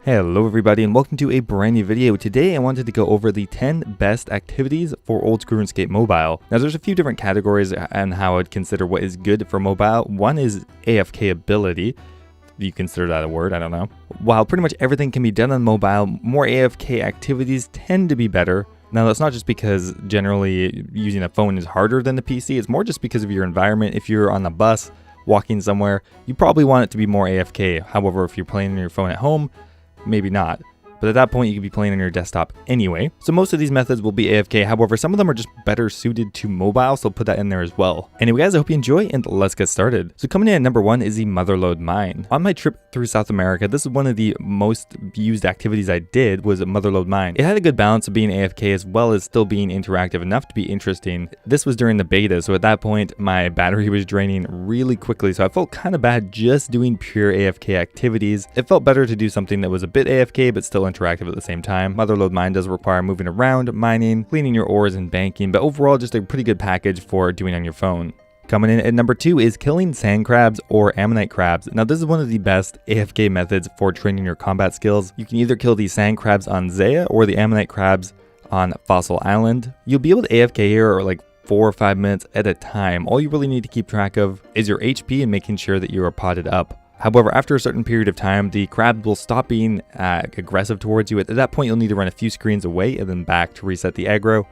Hello everybody and welcome to a brand new video. Today I wanted to go over the 10 best activities for old school RuneScape mobile. Now there's a few different categories and how I'd consider what is good for mobile. One is AFK ability. If you consider that a word, I don't know. While pretty much everything can be done on mobile, more AFK activities tend to be better. Now that's not just because generally using a phone is harder than the PC, it's more just because of your environment. If you're on the bus, walking somewhere, you probably want it to be more AFK. However, if you're playing on your phone at home, maybe not. But at that point, you could be playing on your desktop anyway. So most of these methods will be AFK. However, some of them are just better suited to mobile, so I'll put that in there as well. Anyway, guys, I hope you enjoy, and let's get started. So coming in at number 1 is the Motherlode Mine. On my trip through South America, this is one of the most used activities I did was Motherlode Mine. It had a good balance of being AFK as well as still being interactive enough to be interesting. This was during the beta, so at that point, my battery was draining really quickly, so I felt kind of bad just doing pure AFK activities. It felt better to do something that was a bit AFK, but still interactive at the same time. Motherlode Mine does require moving around, mining, cleaning your ores, and banking, but overall just a pretty good package for doing on your phone. Coming in at number 2 is killing sand crabs or ammonite crabs. Now this is one of the best AFK methods for training your combat skills. You can either kill the sand crabs on Zaya or the ammonite crabs on Fossil Island. You'll be able to AFK here or like 4 or 5 minutes at a time. All you really need to keep track of is your HP and making sure that you are potted up. However, after a certain period of time, the crab will stop being aggressive towards you. At that point, you'll need to run a few screens away and then back to reset the aggro.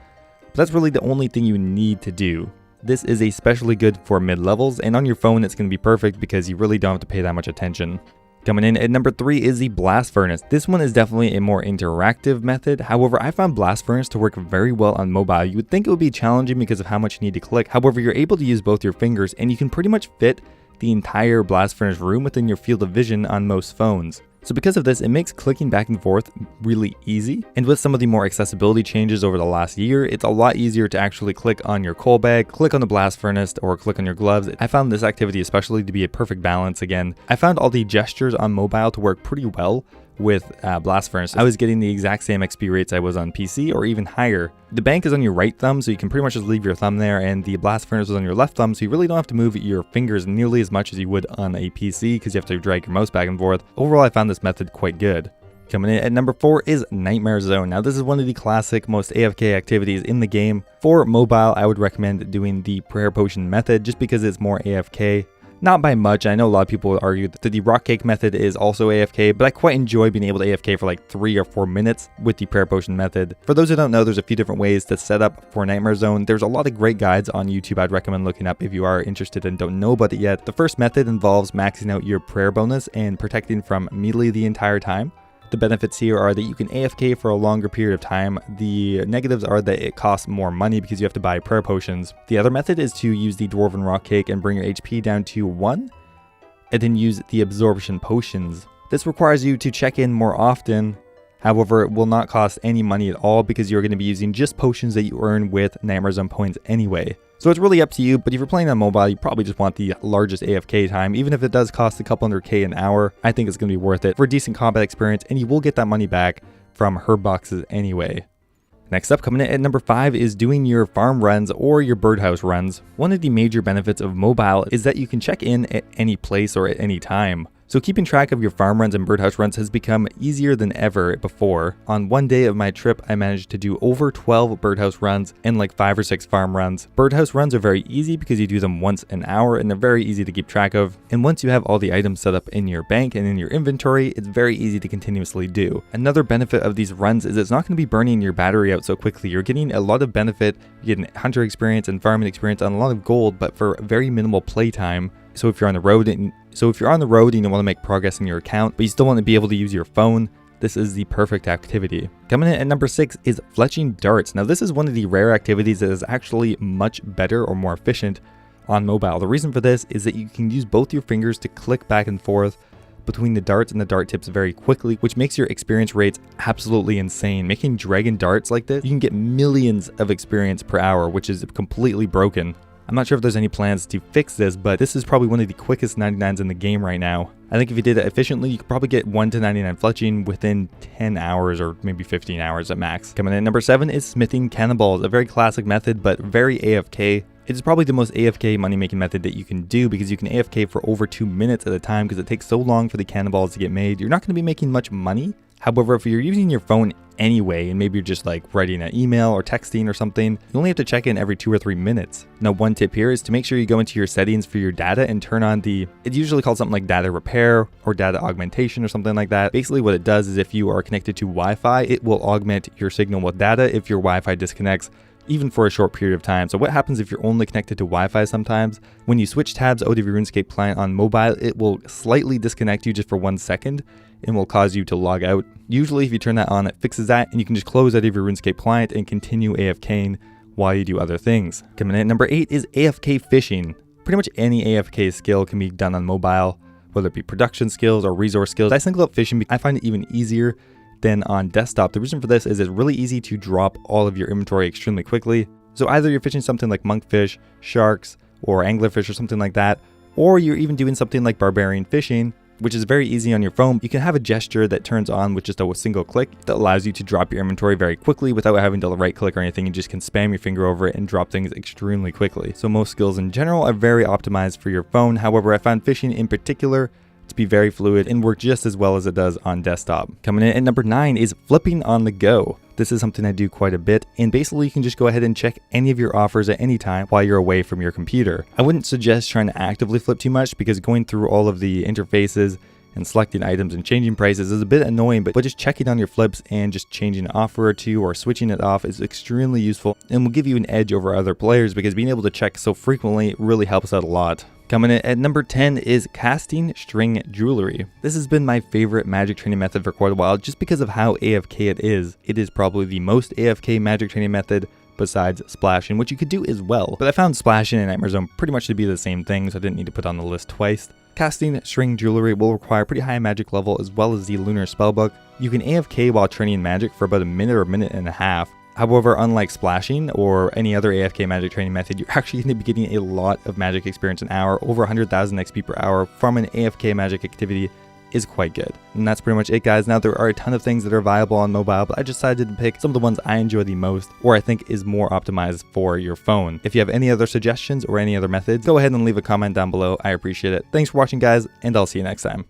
But that's really the only thing you need to do. This is especially good for mid-levels, and on your phone, it's going to be perfect because you really don't have to pay that much attention. Coming in at number 3 is the Blast Furnace. This one is definitely a more interactive method. However, I found Blast Furnace to work very well on mobile. You would think it would be challenging because of how much you need to click. However, you're able to use both your fingers, and you can pretty much fit the entire Blast Furnace room within your field of vision on most phones. So because of this, it makes clicking back and forth really easy. And with some of the more accessibility changes over the last year, it's a lot easier to actually click on your coal bag, click on the Blast Furnace, or click on your gloves. I found this activity especially to be a perfect balance again. I found all the gestures on mobile to work pretty well with Blast Furnace. I was getting the exact same XP rates I was on PC or even higher. The bank is on your right thumb, so you can pretty much just leave your thumb there, and the Blast Furnace is on your left thumb, so you really don't have to move your fingers nearly as much as you would on a PC because you have to drag your mouse back and forth. Overall, I found this method quite good. Coming in at number 4 is Nightmare Zone. Now this is one of the classic, most AFK activities in the game. For mobile, I would recommend doing the Prayer Potion method just because it's more AFK. Not by much. I know a lot of people would argue that the rock cake method is also AFK, but I quite enjoy being able to AFK for like 3 or 4 minutes with the prayer potion method. For those who don't know, there's a few different ways to set up for Nightmare Zone. There's a lot of great guides on YouTube I'd recommend looking up if you are interested and don't know about it yet. The first method involves maxing out your prayer bonus and protecting from melee the entire time. The benefits here are that you can AFK for a longer period of time. The negatives are that it costs more money because you have to buy prayer potions. The other method is to use the Dwarven Rock Cake and bring your HP down to 1, and then use the absorption potions. This requires you to check in more often. However, it will not cost any money at all because you're going to be using just potions that you earn with Nightmare Zone points anyway. So it's really up to you, but if you're playing on mobile, you probably just want the largest AFK time. Even if it does cost a couple $100K an hour, I think it's going to be worth it for a decent combat experience, and you will get that money back from herb boxes anyway. Next up, coming in at number 5 is doing your farm runs or your birdhouse runs. One of the major benefits of mobile is that you can check in at any place or at any time. So keeping track of your farm runs and birdhouse runs has become easier than ever before. On one day of my trip, I managed to do over 12 birdhouse runs and like 5 or 6 farm runs. Birdhouse runs are very easy because you do them once an hour and they're very easy to keep track of. And once you have all the items set up in your bank and in your inventory, it's very easy to continuously do. Another benefit of these runs is it's not going to be burning your battery out so quickly. You're getting a lot of benefit, you're getting hunter experience and farming experience on a lot of gold, but for very minimal playtime. So if you're on the road and you want to make progress in your account, but you still want to be able to use your phone, this is the perfect activity. Coming in at number 6 is Fletching darts. Now this is one of the rare activities that is actually much better or more efficient on mobile. The reason for this is that you can use both your fingers to click back and forth between the darts and the dart tips very quickly, which makes your experience rates absolutely insane. Making dragon darts like this, you can get millions of experience per hour, which is completely broken. I'm not sure if there's any plans to fix this, but this is probably one of the quickest 99s in the game right now. I think if you did it efficiently, you could probably get 1 to 99 fletching within 10 hours or maybe 15 hours at max. Coming in at number 7 is smithing cannonballs, a very classic method, but very AFK. It's probably the most AFK money making method that you can do because you can AFK for over 2 minutes at a time because it takes so long for the cannonballs to get made. You're not going to be making much money. However, if you're using your phone anyway, and maybe you're just like writing an email or texting or something, you only have to check in every 2 or 3 minutes. Now, one tip here is to make sure you go into your settings for your data and turn on it's usually called something like data repair or data augmentation or something like that. Basically what it does is if you are connected to Wi-Fi, it will augment your signal with data if your Wi-Fi disconnects, even for a short period of time. So what happens if you're only connected to Wi-Fi sometimes? When you switch tabs out of your RuneScape client on mobile, it will slightly disconnect you just for 1 second and will cause you to log out. Usually if you turn that on, it fixes that and you can just close out of your RuneScape client and continue AFKing while you do other things. Coming in at number 8 is AFK Phishing. Pretty much any AFK skill can be done on mobile, whether it be production skills or resource skills. I single out phishing because I find it even easier than on desktop. The reason for this is it's really easy to drop all of your inventory extremely quickly. So either you're fishing something like monkfish, sharks, or anglerfish or something like that, or you're even doing something like barbarian fishing, which is very easy on your phone. You can have a gesture that turns on with just a single click that allows you to drop your inventory very quickly without having to right click or anything. You just can spam your finger over it and drop things extremely quickly. So most skills in general are very optimized for your phone. However, I found fishing in particular to be very fluid and work just as well as it does on desktop. Coming in at number 9 is flipping on the go. This is something I do quite a bit, and basically you can just go ahead and check any of your offers at any time while you're away from your computer. I wouldn't suggest trying to actively flip too much because going through all of the interfaces and selecting items and changing prices is a bit annoying, but just checking on your flips and just changing an offer or two or switching it off is extremely useful and will give you an edge over other players because being able to check so frequently really helps out a lot. Coming in at number 10 is casting string jewelry. This has been my favorite magic training method for quite a while just because of how AFK it is. It is probably the most AFK magic training method besides splashing, which you could do as well. But I found splashing and Nightmare Zone pretty much to be the same thing, so I didn't need to put it on the list twice. Casting string jewelry will require pretty high magic level as well as the lunar spellbook. You can AFK while training magic for about a minute or a minute and a half. However, unlike splashing or any other AFK magic training method, you're actually going to be getting a lot of magic experience an hour. Over 100,000 XP per hour from an AFK magic activity is quite good. And that's pretty much it, guys. Now, there are a ton of things that are viable on mobile, but I decided to pick some of the ones I enjoy the most or I think is more optimized for your phone. If you have any other suggestions or any other methods, go ahead and leave a comment down below. I appreciate it. Thanks for watching, guys, and I'll see you next time.